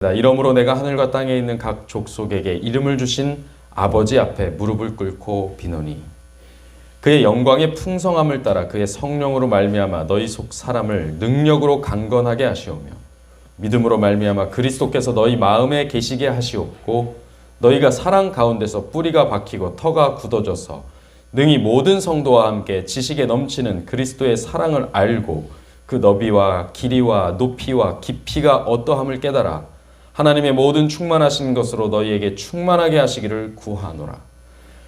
이러므로 내가 하늘과 땅에 있는 각 족속에게 이름을 주신 아버지 앞에 무릎을 꿇고 비노니 그의 영광의 풍성함을 따라 그의 성령으로 말미암아 너희 속 사람을 능력으로 강건하게 하시오며 믿음으로 말미암아 그리스도께서 너희 마음에 계시게 하시옵고 너희가 사랑 가운데서 뿌리가 박히고 터가 굳어져서 능히 모든 성도와 함께 지식에 넘치는 그리스도의 사랑을 알고 그 너비와 길이와 높이와 깊이가 어떠함을 깨달아 하나님의 모든 충만하신 것으로 너희에게 충만하게 하시기를 구하노라.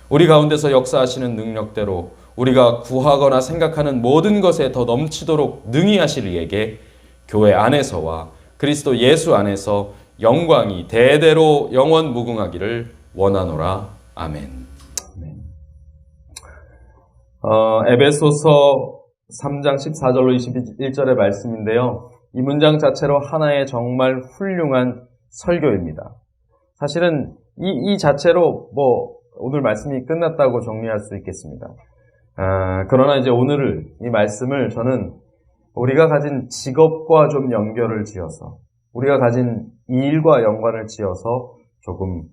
우리 가운데서 역사하시는 능력대로 우리가 구하거나 생각하는 모든 것에 더 넘치도록 능히 하실 이에게 교회 안에서와 그리스도 예수 안에서 영광이 대대로 영원 무궁하기를 원하노라. 아멘. 에베소서 3장 14절로 21절의 말씀인데요. 이 문장 자체로 하나의 정말 훌륭한 설교입니다. 사실은 이 자체로 오늘 말씀이 끝났다고 정리할 수 있겠습니다. 그러나 이제 오늘 이 말씀을 저는 우리가 가진 직업과 좀 연결을 지어서 우리가 가진 이 일과 연관을 지어서 조금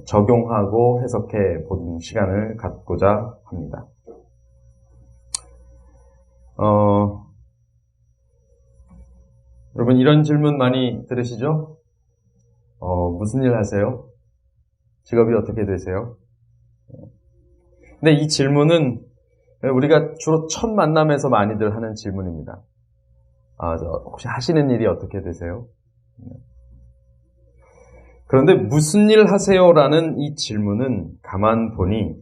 적용하고 해석해 보는 시간을 갖고자 합니다. 여러분 이런 질문 많이 들으시죠? 무슨 일 하세요? 직업이 어떻게 되세요? 근데 이 질문은 우리가 주로 첫 만남에서 많이들 하는 질문입니다. 혹시 하시는 일이 어떻게 되세요? 그런데 무슨 일 하세요? 라는 이 질문은 가만 보니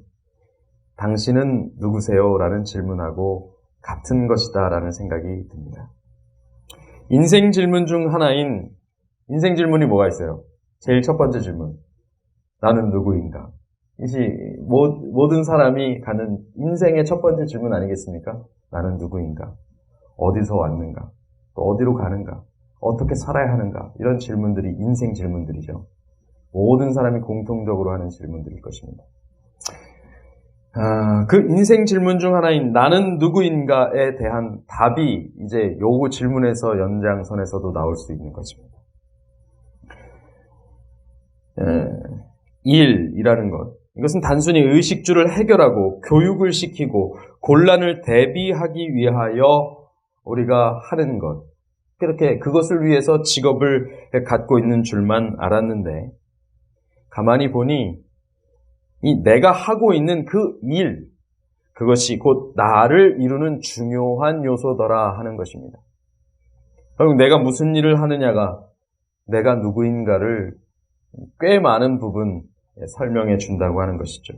당신은 누구세요? 라는 질문하고 같은 것이다 라는 생각이 듭니다. 인생 질문 중 하나인 인생 질문이 뭐가 있어요? 제일 첫 번째 질문. 나는 누구인가? 이것이 모든 사람이 가는 인생의 첫 번째 질문 아니겠습니까? 나는 누구인가? 어디서 왔는가? 또 어디로 가는가? 어떻게 살아야 하는가? 이런 질문들이 인생 질문들이죠. 모든 사람이 공통적으로 하는 질문들일 것입니다. 그 인생 질문 중 하나인 나는 누구인가에 대한 답이 이제 요거 질문에서 연장선에서도 나올 수 있는 것입니다. 일이라는 것. 이것은 단순히 의식주를 해결하고 교육을 시키고 곤란을 대비하기 위하여 우리가 하는 것. 그렇게 그것을 위해서 직업을 갖고 있는 줄만 알았는데 가만히 보니 이 내가 하고 있는 그 일, 그것이 곧 나를 이루는 중요한 요소더라 하는 것입니다. 결국 내가 무슨 일을 하느냐가 내가 누구인가를 꽤 많은 부분 설명해 준다고 하는 것이죠.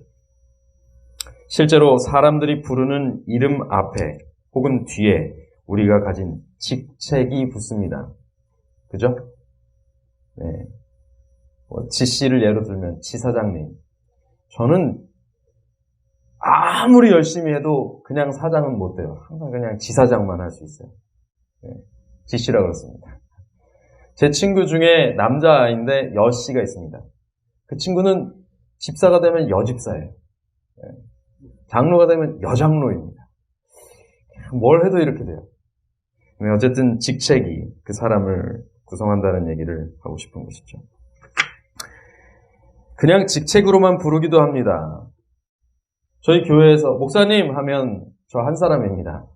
실제로 사람들이 부르는 이름 앞에 혹은 뒤에 우리가 가진 직책이 붙습니다. 그죠? 네. 지씨를 예로 들면 지사장님. 저는 아무리 열심히 해도 그냥 사장은 못 돼요. 항상 그냥 지사장만 할 수 있어요. 네. 지씨라 그렇습니다. 제 친구 중에 남자아이인데 여씨가 있습니다. 그 친구는 집사가 되면 여집사예요. 장로가 되면 여장로입니다. 뭘 해도 이렇게 돼요. 어쨌든 직책이 그 사람을 구성한다는 얘기를 하고 싶은 것이죠. 그냥 직책으로만 부르기도 합니다. 저희 교회에서 목사님 하면 저 한 사람입니다.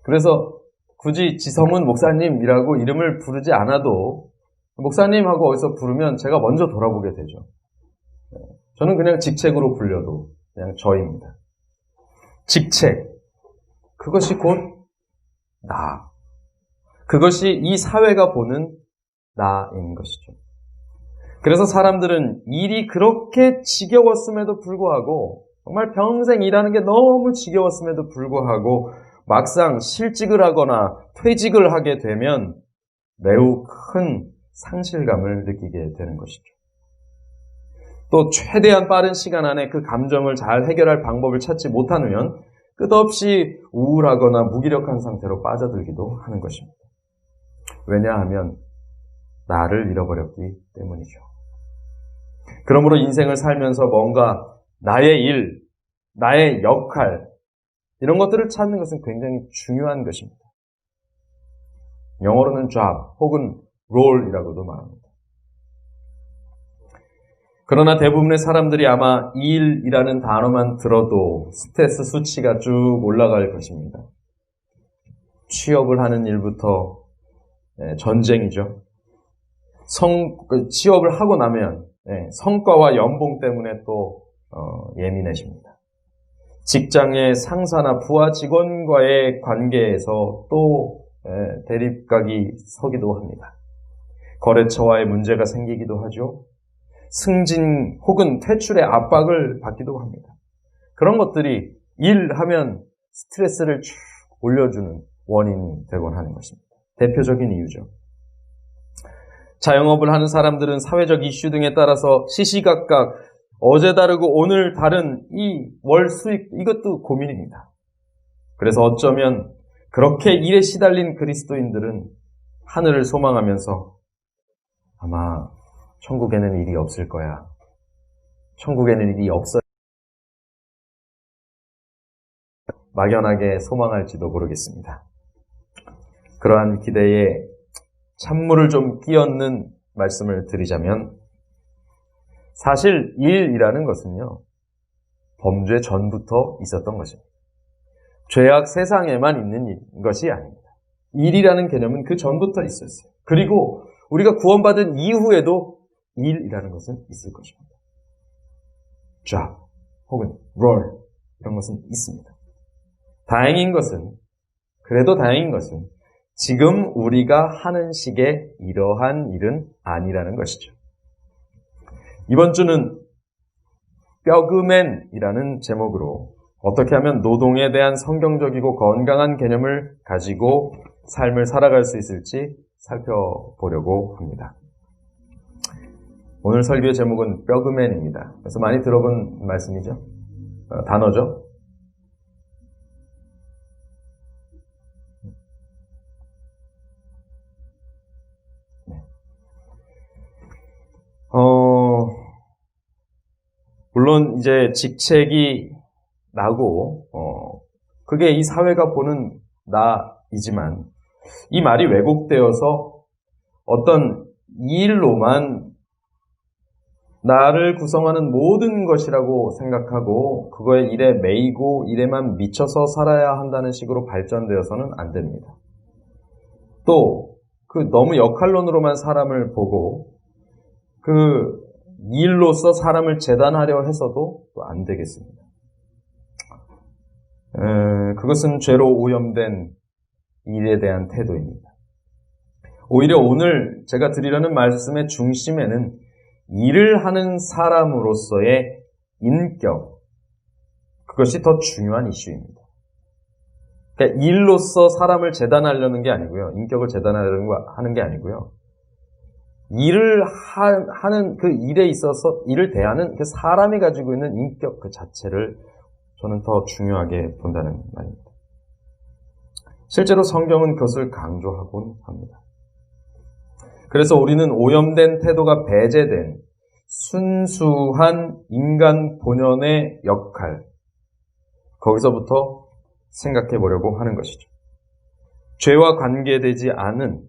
그래서 굳이 지성은 목사님이라고 이름을 부르지 않아도 목사님하고 어디서 부르면 제가 먼저 돌아보게 되죠. 저는 그냥 직책으로 불려도 그냥 저입니다. 직책. 그것이 곧 나. 그것이 이 사회가 보는 나인 것이죠. 그래서 사람들은 일이 그렇게 지겨웠음에도 불구하고 정말 평생 일하는 게 너무 지겨웠음에도 불구하고 막상 실직을 하거나 퇴직을 하게 되면 매우 큰 상실감을 느끼게 되는 것이죠. 또 최대한 빠른 시간 안에 그 감정을 잘 해결할 방법을 찾지 못하면 끝없이 우울하거나 무기력한 상태로 빠져들기도 하는 것입니다. 왜냐하면 나를 잃어버렸기 때문이죠. 그러므로 인생을 살면서 뭔가 나의 일, 나의 역할 이런 것들을 찾는 것은 굉장히 중요한 것입니다. 영어로는 job 혹은 role이라고도 말합니다. 그러나 대부분의 사람들이 아마 일이라는 단어만 들어도 스트레스 수치가 쭉 올라갈 것입니다. 취업을 하는 일부터 전쟁이죠. 취업을 하고 나면 성과와 연봉 때문에 또 예민해집니다. 직장의 상사나 부하 직원과의 관계에서 또 대립각이 서기도 합니다. 거래처와의 문제가 생기기도 하죠. 승진 혹은 퇴출의 압박을 받기도 합니다. 그런 것들이 일하면 스트레스를 쭉 올려주는 원인이 되곤 하는 것입니다. 대표적인 이유죠. 자영업을 하는 사람들은 사회적 이슈 등에 따라서 시시각각 어제 다르고 오늘 다른 이 월 수익, 이것도 고민입니다. 그래서 어쩌면 그렇게 일에 시달린 그리스도인들은 하늘을 소망하면서 아마 천국에는 일이 없을 거야. 천국에는 일이 없어요. 막연하게 소망할지도 모르겠습니다. 그러한 기대에 찬물을 좀 끼얹는 말씀을 드리자면 사실 일이라는 것은요, 범죄 전부터 있었던 것입니다. 죄악 세상에만 있는 것이 아닙니다. 일이라는 개념은 그 전부터 있었어요. 그리고 우리가 구원받은 이후에도 일이라는 것은 있을 것입니다. job 혹은 role 이런 것은 있습니다. 그래도 다행인 것은 지금 우리가 하는 식의 이러한 일은 아니라는 것이죠. 이번 주는 뼈그맨이라는 제목으로 어떻게 하면 노동에 대한 성경적이고 건강한 개념을 가지고 삶을 살아갈 수 있을지 살펴보려고 합니다. 오늘 설교의 제목은 뼈그맨입니다. 그래서 많이 들어본 말씀이죠. 단어죠. 물론 이제 직책이 나고 그게 이 사회가 보는 나이지만 이 말이 왜곡되어서 어떤 일로만 나를 구성하는 모든 것이라고 생각하고 그거에 일에 매이고 일에만 미쳐서 살아야 한다는 식으로 발전되어서는 안 됩니다. 또 너무 역할론으로만 사람을 보고 그 일로서 사람을 재단하려 해서도 또 안 되겠습니다. 그것은 죄로 오염된 일에 대한 태도입니다. 오히려 오늘 제가 드리려는 말씀의 중심에는 일을 하는 사람으로서의 인격, 그것이 더 중요한 이슈입니다. 그러니까 일로서 사람을 재단하려는 게 아니고요. 인격을 재단하는 게 아니고요. 일을 하는 그 일에 있어서 일을 대하는 그 사람이 가지고 있는 인격 그 자체를 저는 더 중요하게 본다는 말입니다. 실제로 성경은 그것을 강조하곤 합니다. 그래서 우리는 오염된 태도가 배제된 순수한 인간 본연의 역할, 거기서부터 생각해 보려고 하는 것이죠. 죄와 관계되지 않은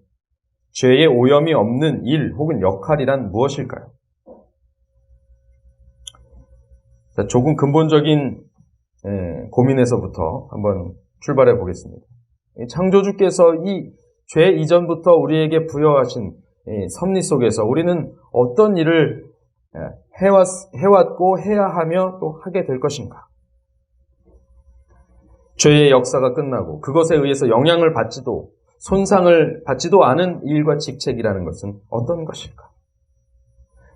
죄의 오염이 없는 일 혹은 역할이란 무엇일까요? 자, 조금 근본적인 고민에서부터 한번 출발해 보겠습니다. 창조주께서 이 죄 이전부터 우리에게 부여하신 섭리 속에서 우리는 어떤 일을 해왔고 해야 하며 또 하게 될 것인가? 죄의 역사가 끝나고 그것에 의해서 영향을 받지도 손상을 받지도 않은 일과 직책이라는 것은 어떤 것일까?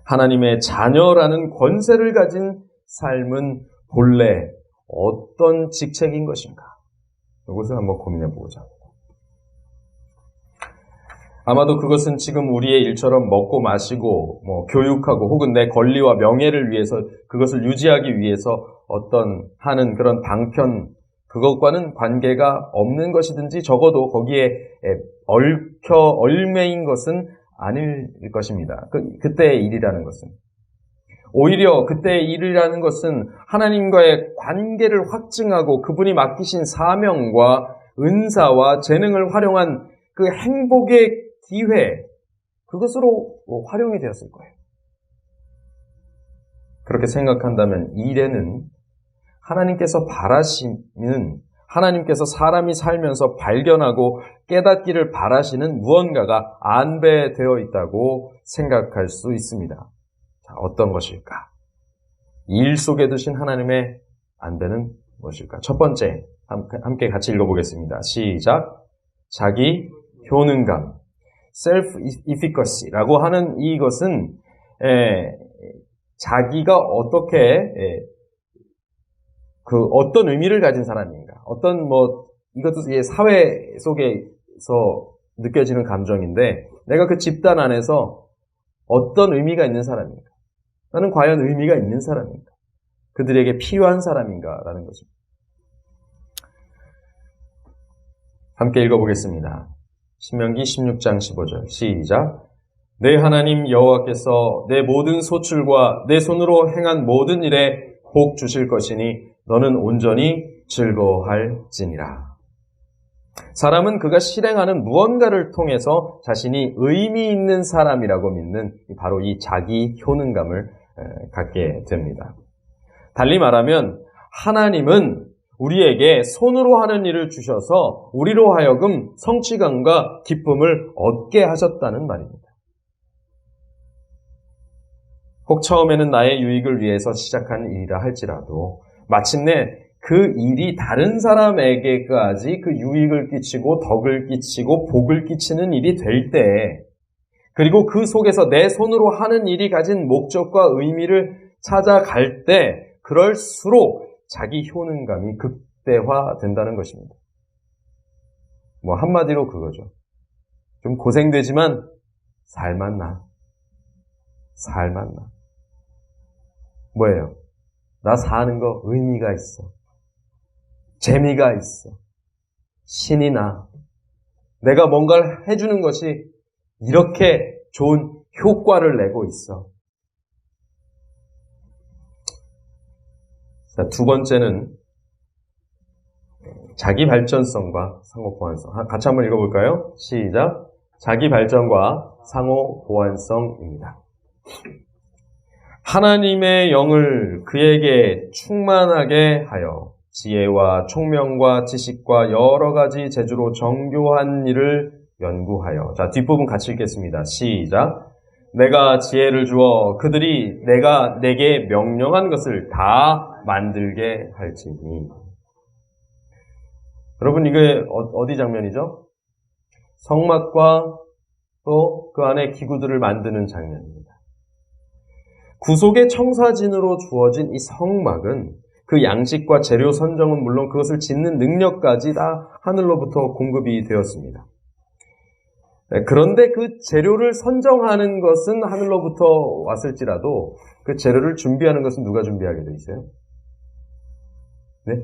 하나님의 자녀라는 권세를 가진 삶은 본래 어떤 직책인 것인가? 이것을 한번 고민해 보고자 합니다. 아마도 그것은 지금 우리의 일처럼 먹고 마시고 교육하고 혹은 내 권리와 명예를 위해서 그것을 유지하기 위해서 하는 그런 방편, 그것과는 관계가 없는 것이든지 적어도 거기에 얽매인 것은 아닐 것입니다. 그때의 일이라는 것은. 오히려 그때의 일이라는 것은 하나님과의 관계를 확증하고 그분이 맡기신 사명과 은사와 재능을 활용한 그 행복의 기회, 그것으로 활용이 되었을 거예요. 그렇게 생각한다면 일에는 하나님께서 바라시는, 하나님께서 사람이 살면서 발견하고 깨닫기를 바라시는 무언가가 안배되어 있다고 생각할 수 있습니다. 자, 어떤 것일까? 일 속에 두신 하나님의 안배는 무엇일까? 첫 번째, 함께 같이 읽어보겠습니다. 시작. 자기 효능감, self-efficacy라고 하는 이것은 자기가 어떻게 어떤 의미를 가진 사람인가, 어떤 이것도 사회 속에서 느껴지는 감정인데, 내가 그 집단 안에서 어떤 의미가 있는 사람인가, 나는 과연 의미가 있는 사람인가, 그들에게 필요한 사람인가라는 것입니다. 함께 읽어보겠습니다. 신명기 16장 15절 시작. 내 하나님 여호와께서 내 모든 소출과 내 손으로 행한 모든 일에 복 주실 것이니 너는 온전히 즐거워할지니라. 사람은 그가 실행하는 무언가를 통해서 자신이 의미 있는 사람이라고 믿는 바로 이 자기 효능감을 갖게 됩니다. 달리 말하면 하나님은 우리에게 손으로 하는 일을 주셔서 우리로 하여금 성취감과 기쁨을 얻게 하셨다는 말입니다. 혹 처음에는 나의 유익을 위해서 시작한 일이라 할지라도 마침내 그 일이 다른 사람에게까지 그 유익을 끼치고 덕을 끼치고 복을 끼치는 일이 될 때, 그리고 그 속에서 내 손으로 하는 일이 가진 목적과 의미를 찾아갈 때, 그럴수록 자기 효능감이 극대화된다는 것입니다. 한마디로 그거죠. 좀 고생되지만 살맛나. 뭐예요? 나 사는 거 의미가 있어. 재미가 있어. 신이 나. 내가 뭔가를 해주는 것이 이렇게 좋은 효과를 내고 있어. 자, 두 번째는 자기 발전성과 상호 보완성. 같이 한번 읽어볼까요? 시작. 자기 발전과 상호 보완성입니다. 하나님의 영을 그에게 충만하게 하여 지혜와 총명과 지식과 여러 가지 재주로 정교한 일을 연구하여. 자, 뒷부분 같이 읽겠습니다. 시작. 내가 지혜를 주어 그들이 내가 내게 명령한 것을 다 만들게 할지니. 여러분, 이게 어디 장면이죠? 성막과 또 그 안에 기구들을 만드는 장면입니다. 구속의 청사진으로 주어진 이 성막은 그 양식과 재료 선정은 물론 그것을 짓는 능력까지 다 하늘로부터 공급이 되었습니다. 그런데 그 재료를 선정하는 것은 하늘로부터 왔을지라도 그 재료를 준비하는 것은 누가 준비하게 돼 있어요? 네?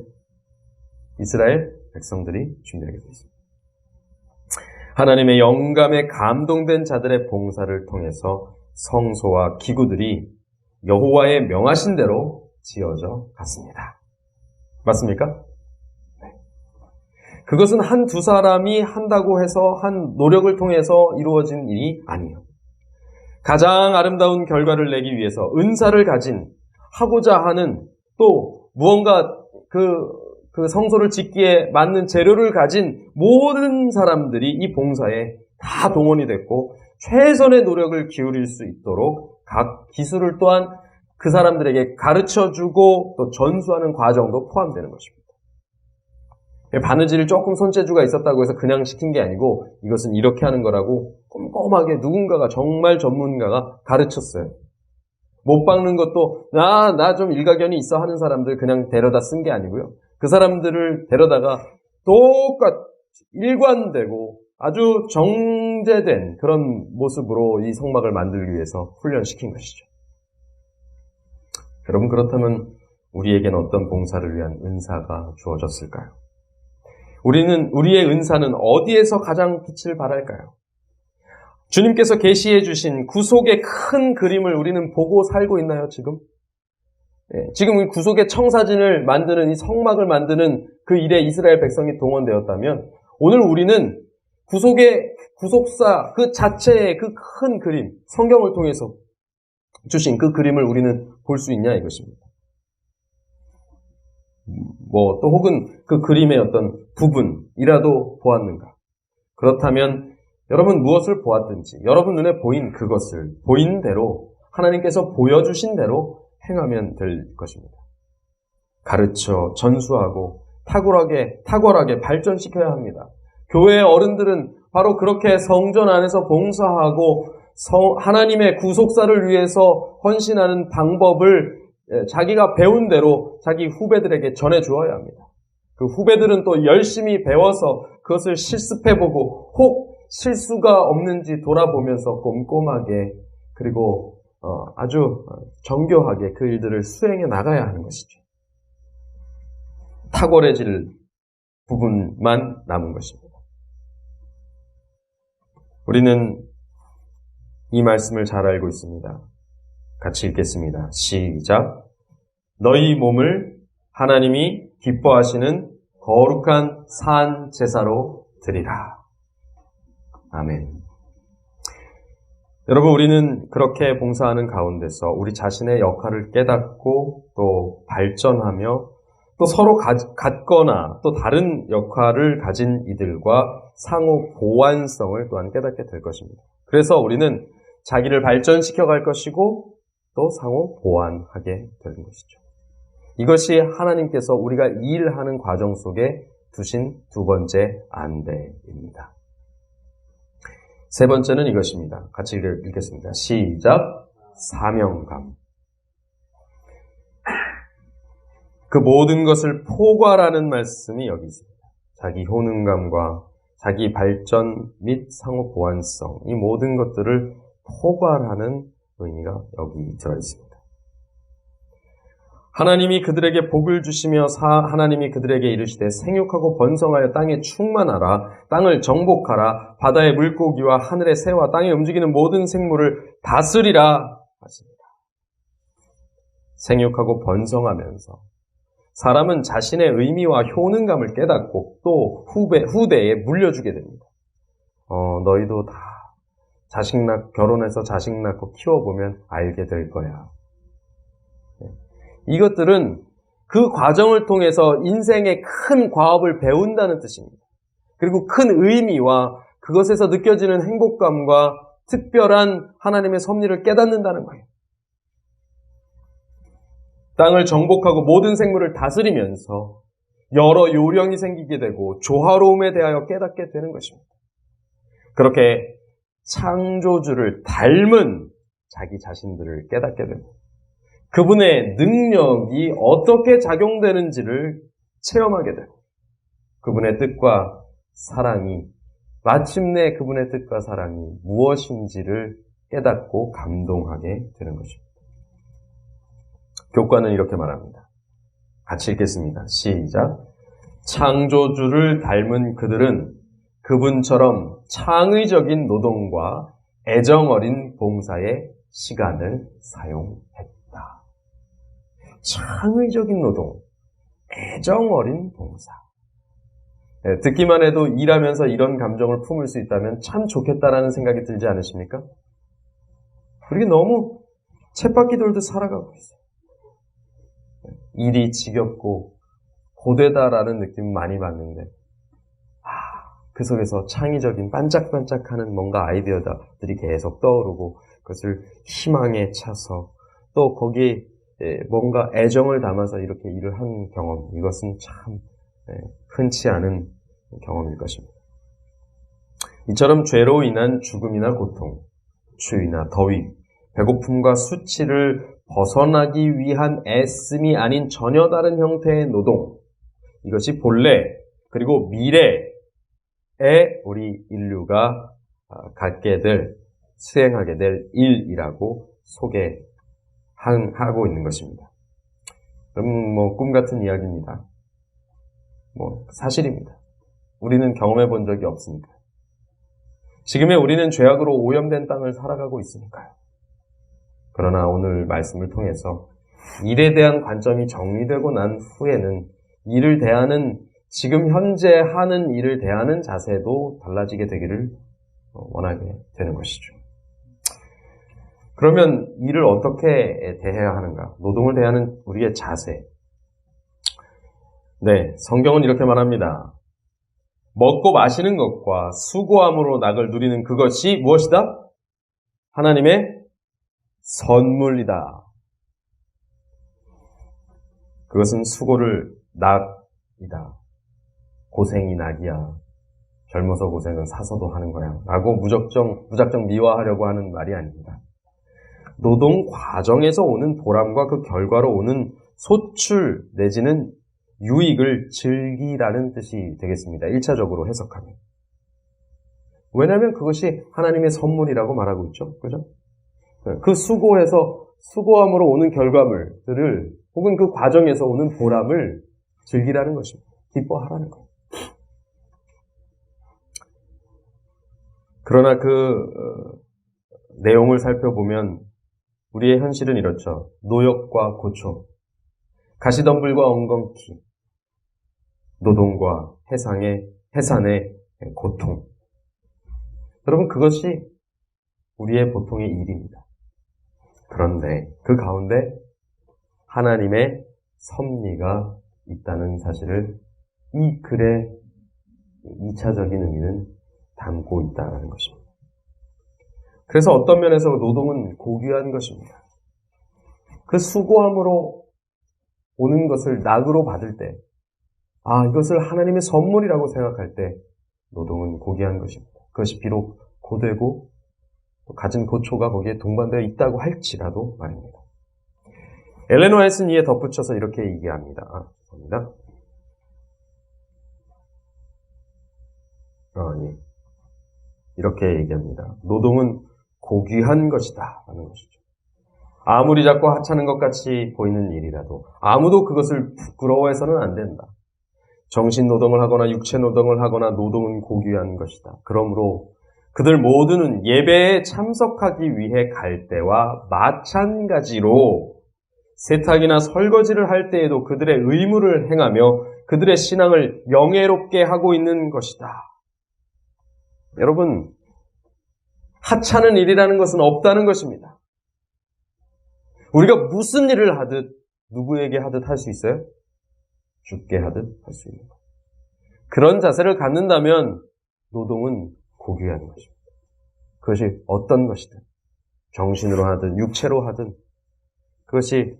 이스라엘 백성들이 준비하게 돼 있습니다. 하나님의 영감에 감동된 자들의 봉사를 통해서 성소와 기구들이 여호와의 명하신 대로 지어져 갔습니다. 맞습니까? 네. 그것은 한두 사람이 한다고 해서 한 노력을 통해서 이루어진 일이 아니에요. 가장 아름다운 결과를 내기 위해서 은사를 가진, 하고자 하는, 또 무언가 그 성소를 짓기에 맞는 재료를 가진 모든 사람들이 이 봉사에 다 동원이 됐고 최선의 노력을 기울일 수 있도록 각 기술을 또한 그 사람들에게 가르쳐주고 또 전수하는 과정도 포함되는 것입니다. 바느질을 조금 손재주가 있었다고 해서 그냥 시킨 게 아니고 이것은 이렇게 하는 거라고 꼼꼼하게 누군가가, 정말 전문가가 가르쳤어요. 못 박는 것도 나 좀 일가견이 있어 하는 사람들 그냥 데려다 쓴 게 아니고요. 그 사람들을 데려다가 똑같이 일관되고 아주 정제된 그런 모습으로 이 성막을 만들기 위해서 훈련시킨 것이죠. 여러분, 그렇다면 우리에게는 어떤 봉사를 위한 은사가 주어졌을까요? 우리의 은사는 어디에서 가장 빛을 발할까요? 주님께서 계시해 주신 구속의 큰 그림을 우리는 보고 살고 있나요, 지금? 지금 구속의 청사진을 만드는, 이 성막을 만드는 그 일에 이스라엘 백성이 동원되었다면 오늘 우리는 구속사 그 자체의 그 큰 그림, 성경을 통해서 주신 그 그림을 우리는 볼 수 있냐 이것입니다. 또 혹은 그 그림의 어떤 부분이라도 보았는가? 그렇다면 여러분 무엇을 보았든지 여러분 눈에 보인 그것을 보인 대로 하나님께서 보여주신 대로 행하면 될 것입니다. 가르쳐 전수하고 탁월하게 발전시켜야 합니다. 교회의 어른들은 바로 그렇게 성전 안에서 봉사하고 하나님의 구속사를 위해서 헌신하는 방법을 자기가 배운 대로 자기 후배들에게 전해주어야 합니다. 그 후배들은 또 열심히 배워서 그것을 실습해보고 혹 실수가 없는지 돌아보면서 꼼꼼하게 그리고 아주 정교하게 그 일들을 수행해 나가야 하는 것이죠. 탁월해질 부분만 남은 것입니다. 우리는 이 말씀을 잘 알고 있습니다. 같이 읽겠습니다. 시작. 너희 몸을 하나님이 기뻐하시는 거룩한 산 제사로 드리라. 아멘. 여러분, 우리는 그렇게 봉사하는 가운데서 우리 자신의 역할을 깨닫고 또 발전하며 또 서로 같거나 또 다른 역할을 가진 이들과 상호 보완성을 또한 깨닫게 될 것입니다. 그래서 우리는 자기를 발전시켜 갈 것이고 또 상호 보완하게 되는 것이죠. 이것이 하나님께서 우리가 일하는 과정 속에 두신 두 번째 안대입니다. 세 번째는 이것입니다. 같이 읽겠습니다. 시작. 사명감. 그 모든 것을 포괄하는 말씀이 여기 있습니다. 자기 효능감과 자기 발전 및 상호 보완성, 이 모든 것들을 포괄하는 의미가 여기 들어있습니다. 하나님이 그들에게 복을 주시며 하나님이 그들에게 이르시되 생육하고 번성하여 땅에 충만하라, 땅을 정복하라, 바다의 물고기와 하늘의 새와 땅에 움직이는 모든 생물을 다스리라 하십니다. 생육하고 번성하면서 사람은 자신의 의미와 효능감을 깨닫고 또 후대에 물려주게 됩니다. 너희도 다 결혼해서 자식 낳고 키워보면 알게 될 거야. 이것들은 그 과정을 통해서 인생의 큰 과업을 배운다는 뜻입니다. 그리고 큰 의미와 그것에서 느껴지는 행복감과 특별한 하나님의 섭리를 깨닫는다는 거예요. 땅을 정복하고 모든 생물을 다스리면서 여러 요령이 생기게 되고 조화로움에 대하여 깨닫게 되는 것입니다. 그렇게 창조주를 닮은 자기 자신들을 깨닫게 됩니다. 그분의 능력이 어떻게 작용되는지를 체험하게 되고 그분의 뜻과 사랑이 마침내 그분의 뜻과 사랑이 무엇인지를 깨닫고 감동하게 되는 것입니다. 교과는 이렇게 말합니다. 같이 읽겠습니다. 시작. 창조주를 닮은 그들은 그분처럼 창의적인 노동과 애정어린 봉사에 시간을 사용했다. 창의적인 노동, 애정어린 봉사. 듣기만 해도 일하면서 이런 감정을 품을 수 있다면 참 좋겠다라는 생각이 들지 않으십니까? 우리가 너무 쳇바퀴 돌듯 살아가고 있어요. 일이 지겹고 고되다라는 느낌 많이 받는데 그 속에서 창의적인 반짝반짝하는 뭔가 아이디어들이 계속 떠오르고 그것을 희망에 차서 또 거기에 뭔가 애정을 담아서 이렇게 일을 한 경험, 이것은 참 흔치 않은 경험일 것입니다. 이처럼 죄로 인한 죽음이나 고통, 추위나 더위, 배고픔과 수치를 벗어나기 위한 애씀이 아닌 전혀 다른 형태의 노동, 이것이 본래 그리고 미래에 우리 인류가 수행하게 될 일이라고 소개하고 있는 것입니다. 그럼 꿈 같은 이야기입니다. 사실입니다. 우리는 경험해 본 적이 없으니까. 지금의 우리는 죄악으로 오염된 땅을 살아가고 있으니까요. 그러나 오늘 말씀을 통해서 일에 대한 관점이 정리되고 난 후에는 일을 대하는, 지금 현재 하는 일을 대하는 자세도 달라지게 되기를 원하게 되는 것이죠. 그러면 일을 어떻게 대해야 하는가? 노동을 대하는 우리의 자세. 네, 성경은 이렇게 말합니다. 먹고 마시는 것과 수고함으로 낙을 누리는 그것이 무엇이다? 하나님의 선물이다. 그것은 수고를 낙이다. 고생이 낙이야. 젊어서 고생은 사서도 하는 거야. 라고 무작정 미화하려고 하는 말이 아닙니다. 노동 과정에서 오는 보람과 그 결과로 오는 소출 내지는 유익을 즐기라는 뜻이 되겠습니다. 1차적으로 해석하면. 왜냐하면 그것이 하나님의 선물이라고 말하고 있죠. 그죠? 그 수고함으로 오는 결과물들을 혹은 그 과정에서 오는 보람을 즐기라는 것입니다. 기뻐하라는 거예요. 그러나 그 내용을 살펴보면 우리의 현실은 이렇죠. 노역과 고초, 가시덤불과 엉겅퀴, 노동과 해산의 고통. 여러분, 그것이 우리의 보통의 일입니다. 그런데 그 가운데 하나님의 섭리가 있다는 사실을 이 글의 2차적인 의미는 담고 있다는 것입니다. 그래서 어떤 면에서 노동은 고귀한 것입니다. 그 수고함으로 오는 것을 낙으로 받을 때, 이것을 하나님의 선물이라고 생각할 때 노동은 고귀한 것입니다. 그것이 비록 고되고 또 가진 고초가 거기에 동반되어 있다고 할지라도 말입니다. 엘렌 화이트는 이에 덧붙여서 이렇게 얘기합니다. 죄송합니다. 이렇게 얘기합니다. 노동은 고귀한 것이다 라는 것이죠. 아무리 작고 하찮은 것 같이 보이는 일이라도 아무도 그것을 부끄러워해서는 안 된다. 정신노동을 하거나 육체노동을 하거나 노동은 고귀한 것이다. 그러므로 그들 모두는 예배에 참석하기 위해 갈 때와 마찬가지로 세탁이나 설거지를 할 때에도 그들의 의무를 행하며 그들의 신앙을 영예롭게 하고 있는 것이다. 여러분, 하찮은 일이라는 것은 없다는 것입니다. 우리가 무슨 일을 하듯 누구에게 하듯 할 수 있어요? 주께 하듯 할 수 있는 것. 그런 자세를 갖는다면 노동은 고귀한 것입니다. 그것이 어떤 것이든 정신으로 하든 육체로 하든 그것이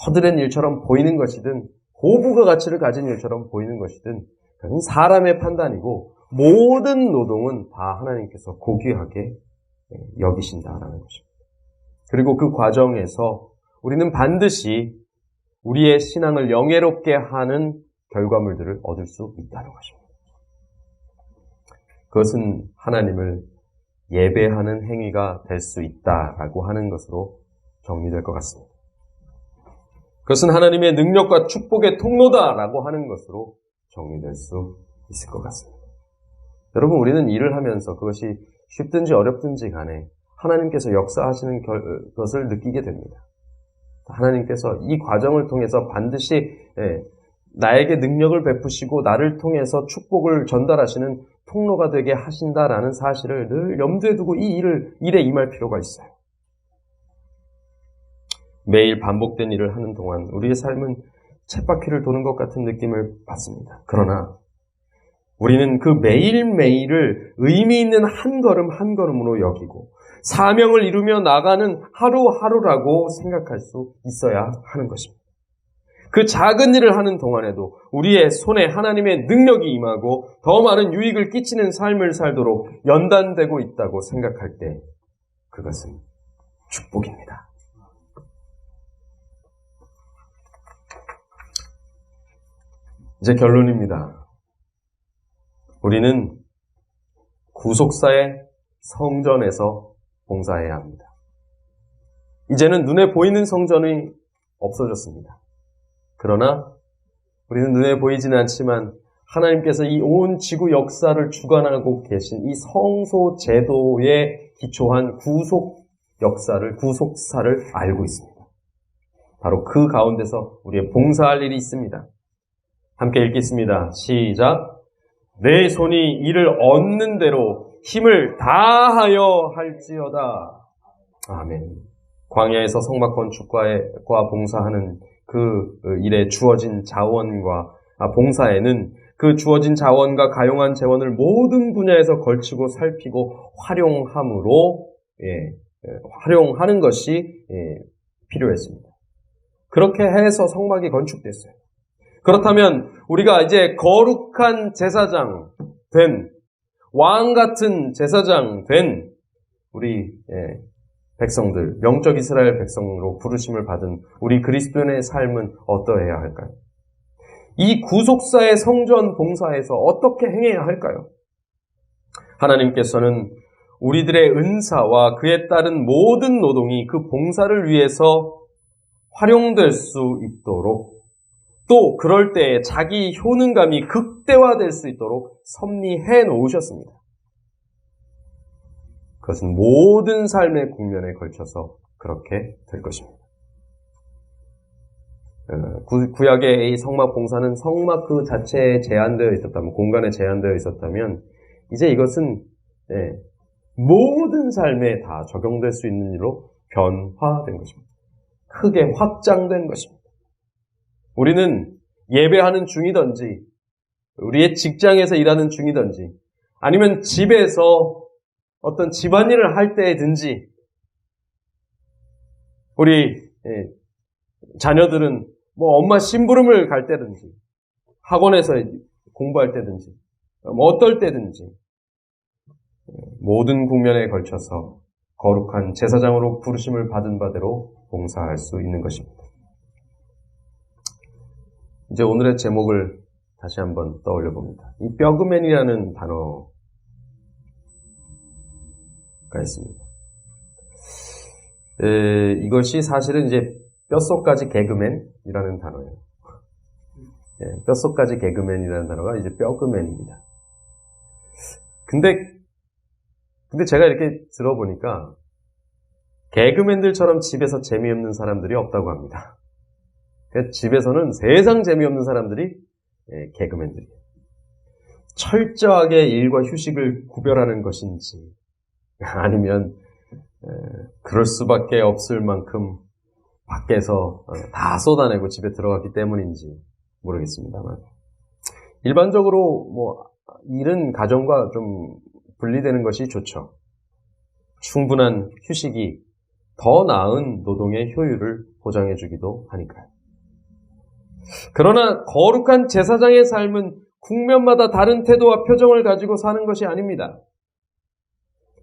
허드렛 일처럼 보이는 것이든 고부가 가치를 가진 일처럼 보이는 것이든 그건 사람의 판단이고 모든 노동은 다 하나님께서 고귀하게 여기신다라는 것입니다. 그리고 그 과정에서 우리는 반드시 우리의 신앙을 영예롭게 하는 결과물들을 얻을 수 있다는 것입니다. 그것은 하나님을 예배하는 행위가 될 수 있다라고 하는 것으로 정리될 것 같습니다. 그것은 하나님의 능력과 축복의 통로다라고 하는 것으로 정리될 수 있을 것 같습니다. 여러분, 우리는 일을 하면서 그것이 쉽든지 어렵든지 간에 하나님께서 역사하시는 것을 느끼게 됩니다. 하나님께서 이 과정을 통해서 반드시 나에게 능력을 베푸시고 나를 통해서 축복을 전달하시는 통로가 되게 하신다라는 사실을 늘 염두에 두고 이 일에 임할 필요가 있어요. 매일 반복된 일을 하는 동안 우리의 삶은 쳇바퀴를 도는 것 같은 느낌을 받습니다. 그러나 우리는 그 매일매일을 의미 있는 한 걸음 한 걸음으로 여기고 사명을 이루며 나가는 하루하루라고 생각할 수 있어야 하는 것입니다. 그 작은 일을 하는 동안에도 우리의 손에 하나님의 능력이 임하고 더 많은 유익을 끼치는 삶을 살도록 연단되고 있다고 생각할 때 그것은 축복입니다. 이제 결론입니다. 우리는 구속사의 성전에서 봉사해야 합니다. 이제는 눈에 보이는 성전이 없어졌습니다. 그러나 우리는 눈에 보이지는 않지만 하나님께서 이 온 지구 역사를 주관하고 계신 이 성소 제도에 기초한 구속사를 알고 있습니다. 바로 그 가운데서 우리의 봉사할 일이 있습니다. 함께 읽겠습니다. 시작. 내 손이 이를 얻는 대로 힘을 다하여 할지어다. 아멘. 광야에서 성막 건축과 봉사하는 그 일에 주어진 자원과 봉사에는 그 주어진 자원과 가용한 재원을 모든 분야에서 걸치고 살피고 활용함으로 활용하는 것이 필요했습니다. 그렇게 해서 성막이 건축됐어요. 그렇다면 우리가 이제 거룩한 제사장 된, 왕 같은 제사장 된 우리 백성들, 영적 이스라엘 백성으로 부르심을 받은 우리 그리스도인의 삶은 어떠해야 할까요? 이 구속사의 성전 봉사에서 어떻게 행해야 할까요? 하나님께서는 우리들의 은사와 그에 따른 모든 노동이 그 봉사를 위해서 활용될 수 있도록, 또 그럴 때에 자기 효능감이 극대화될 수 있도록 섭리해 놓으셨습니다. 그것은 모든 삶의 국면에 걸쳐서 그렇게 될 것입니다. 구약의 이 성막 봉사는 성막 그 자체에 제한되어 있었다면, 공간에 제한되어 있었다면, 이제 이것은 모든 삶에 다 적용될 수 있는 일로 변화된 것입니다. 크게 확장된 것입니다. 우리는 예배하는 중이든지, 우리의 직장에서 일하는 중이든지, 아니면 집에서 어떤 집안일을 할 때든지, 우리 자녀들은 엄마 심부름을 갈 때든지, 학원에서 공부할 때든지, 어떨 때든지, 모든 국면에 걸쳐서 거룩한 제사장으로 부르심을 받은 바대로 봉사할 수 있는 것입니다. 이제 오늘의 제목을 다시 한번 떠올려 봅니다. 이 뼈그맨이라는 단어가 있습니다. 이것이 사실은 이제 뼛속까지 개그맨이라는 단어예요. 뼛속까지 개그맨이라는 단어가 이제 뼈그맨입니다. 근데 제가 이렇게 들어보니까 개그맨들처럼 집에서 재미없는 사람들이 없다고 합니다. 집에서는 세상 재미없는 사람들이 개그맨들이에요. 철저하게 일과 휴식을 구별하는 것인지, 아니면 그럴 수밖에 없을 만큼 밖에서 다 쏟아내고 집에 들어갔기 때문인지 모르겠습니다만, 일반적으로 일은 가정과 좀 분리되는 것이 좋죠. 충분한 휴식이 더 나은 노동의 효율을 보장해주기도 하니까요. 그러나 거룩한 제사장의 삶은 국면마다 다른 태도와 표정을 가지고 사는 것이 아닙니다.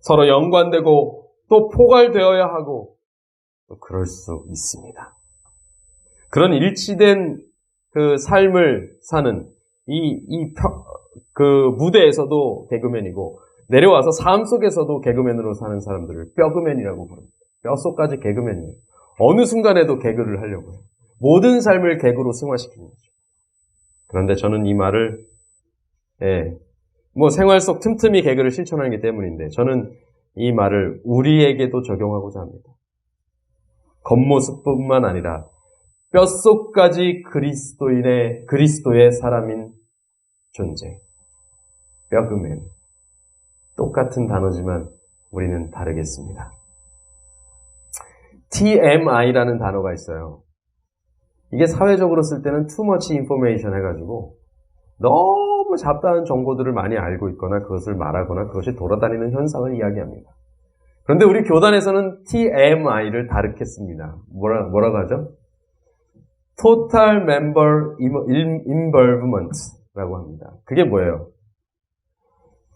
서로 연관되고 또 포괄되어야 하고 또 그럴 수 있습니다. 그런 일치된 그 삶을 사는 그 무대에서도 개그맨이고, 내려와서 삶 속에서도 개그맨으로 사는 사람들을 뼈그맨이라고 부릅니다. 뼛속까지 개그맨이에요. 어느 순간에도 개그를 하려고 해요. 모든 삶을 개그로 승화시키는 거죠. 그런데 저는 이 말을 생활 속 틈틈이 개그를 실천하기 때문인데, 저는 이 말을 우리에게도 적용하고자 합니다. 겉모습뿐만 아니라 뼛속까지 그리스도의 사람인 존재, 뼈그맨. 똑같은 단어지만 우리는 다르겠습니다. TMI라는 단어가 있어요. 이게 사회적으로 쓸 때는 too much information 해가지고 너무 잡다한 정보들을 많이 알고 있거나 그것을 말하거나 그것이 돌아다니는 현상을 이야기합니다. 그런데 우리 교단에서는 TMI를 다르게 씁니다. 뭐라고 하죠? Total Member Involvement라고 합니다. 그게 뭐예요?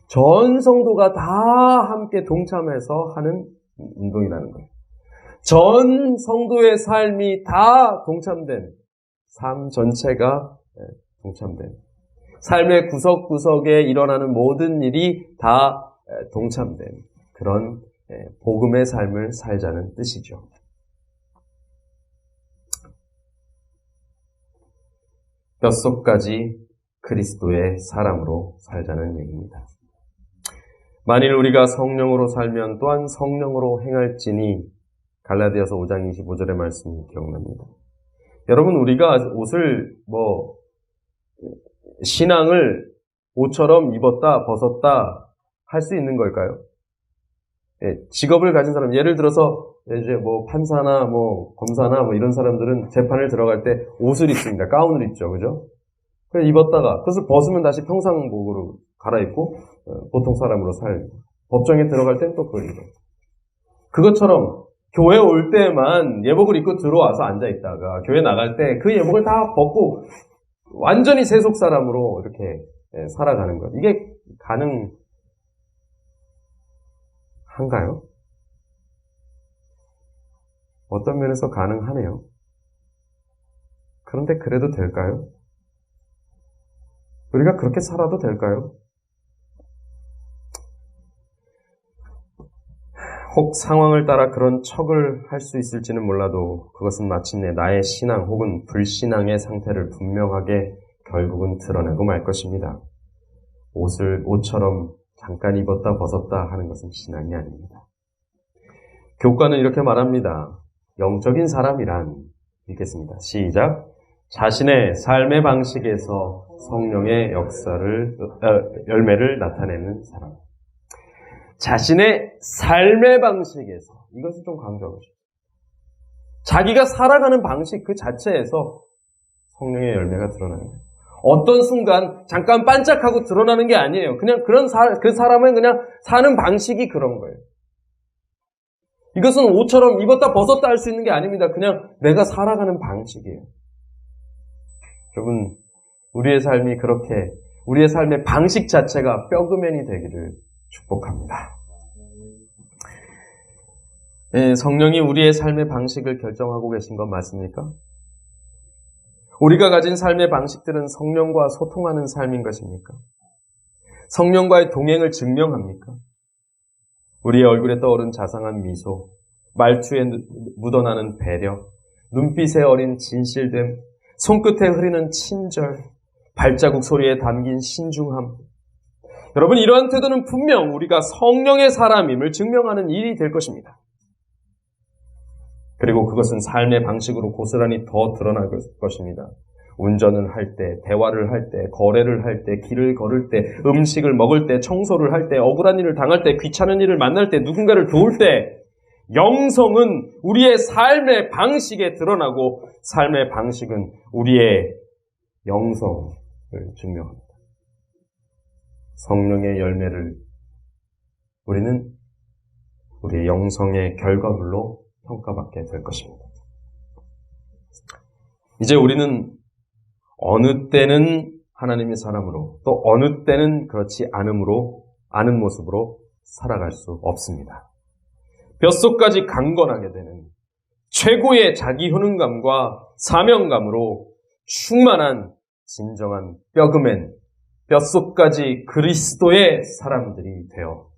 전 성도가 다 함께 동참해서 하는 운동이라는 거예요. 전 성도의 삶이 다 동참된, 삶 전체가 동참된, 삶의 구석구석에 일어나는 모든 일이 다 동참된 그런 복음의 삶을 살자는 뜻이죠. 뼛속까지 그리스도의 사람으로 살자는 얘기입니다. 만일 우리가 성령으로 살면 또한 성령으로 행할지니, 갈라디아서 5장 25절의 말씀이 기억납니다. 여러분, 우리가 옷을 신앙을 옷처럼 입었다 벗었다 할 수 있는 걸까요? 직업을 가진 사람, 예를 들어서 이제 뭐 판사나 뭐 검사나 뭐 이런 사람들은 재판을 들어갈 때 옷을 입습니다. 가운을 입죠, 그죠? 그래서 입었다가 그것을 벗으면 다시 평상복으로 갈아입고 보통 사람으로 살고, 법정에 들어갈 땐 또 그걸 입어요. 그것처럼 교회 올 때만 예복을 입고 들어와서 앉아 있다가 교회 나갈 때 그 예복을 다 벗고 완전히 세속 사람으로 이렇게 살아가는 것, 이게 가능한가요? 어떤 면에서 가능하네요. 그런데 그래도 될까요? 우리가 그렇게 살아도 될까요? 혹 상황을 따라 그런 척을 할 수 있을지는 몰라도 그것은 마침내 나의 신앙 혹은 불신앙의 상태를 분명하게 결국은 드러내고 말 것입니다. 옷처럼 잠깐 입었다 벗었다 하는 것은 신앙이 아닙니다. 교과는 이렇게 말합니다. 영적인 사람이란, 읽겠습니다. 시작. 자신의 삶의 방식에서 성령의 열매를 나타내는 사람. 자신의 삶의 방식에서, 이것을 좀 강조하고 싶어요. 자기가 살아가는 방식 그 자체에서 성령의 열매가 드러나는 거예요. 어떤 순간 잠깐 반짝하고 드러나는 게 아니에요. 그냥 그 사람은 그냥 사는 방식이 그런 거예요. 이것은 옷처럼 입었다 벗었다 할 수 있는 게 아닙니다. 그냥 내가 살아가는 방식이에요. 여러분, 우리의 삶이 그렇게, 우리의 삶의 방식 자체가 뼈그맨이 되기를 축복합니다. 네, 성령이 우리의 삶의 방식을 결정하고 계신 건 맞습니까? 우리가 가진 삶의 방식들은 성령과 소통하는 삶인 것입니까? 성령과의 동행을 증명합니까? 우리의 얼굴에 떠오른 자상한 미소, 말투에 묻어나는 배려, 눈빛에 어린 진실됨, 손끝에 흐리는 친절, 발자국 소리에 담긴 신중함. 여러분, 이러한 태도는 분명 우리가 성령의 사람임을 증명하는 일이 될 것입니다. 그리고 그것은 삶의 방식으로 고스란히 더 드러날 것입니다. 운전을 할 때, 대화를 할 때, 거래를 할 때, 길을 걸을 때, 음식을 먹을 때, 청소를 할 때, 억울한 일을 당할 때, 귀찮은 일을 만날 때, 누군가를 도울 때, 영성은 우리의 삶의 방식에 드러나고 삶의 방식은 우리의 영성을 증명합니다. 성령의 열매를 우리는 우리의 영성의 결과물로 평가받게 될 것입니다. 이제 우리는 어느 때는 하나님의 사람으로, 또 어느 때는 그렇지 않은 모습으로 살아갈 수 없습니다. 뼛속까지 강건하게 되는 최고의 자기 효능감과 사명감으로 충만한 진정한 뼈그맨, 뼛속까지 그리스도의 사람들이 되어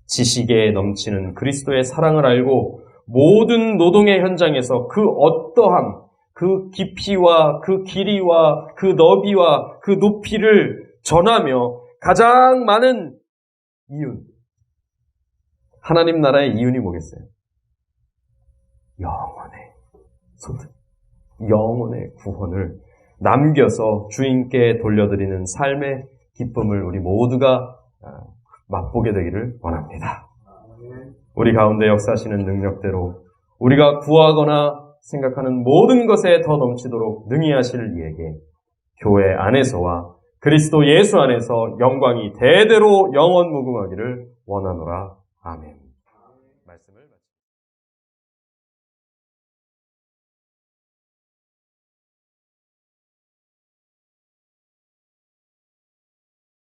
지식에 넘치는 그리스도의 사랑을 알고 모든 노동의 현장에서 그 어떠함, 그 깊이와 그 길이와 그 너비와 그 높이를 전하며 가장 많은 이윤, 하나님 나라의 이윤이 뭐겠어요? 영혼의 소득, 영혼의 구원을 남겨서 주인께 돌려드리는 삶의 기쁨을 우리 모두가 맛보게 되기를 원합니다. 우리 가운데 역사하시는 능력대로 우리가 구하거나 생각하는 모든 것에 더 넘치도록 능히 하실 이에게 교회 안에서와 그리스도 예수 안에서 영광이 대대로 영원 무궁하기를 원하노라. 아멘.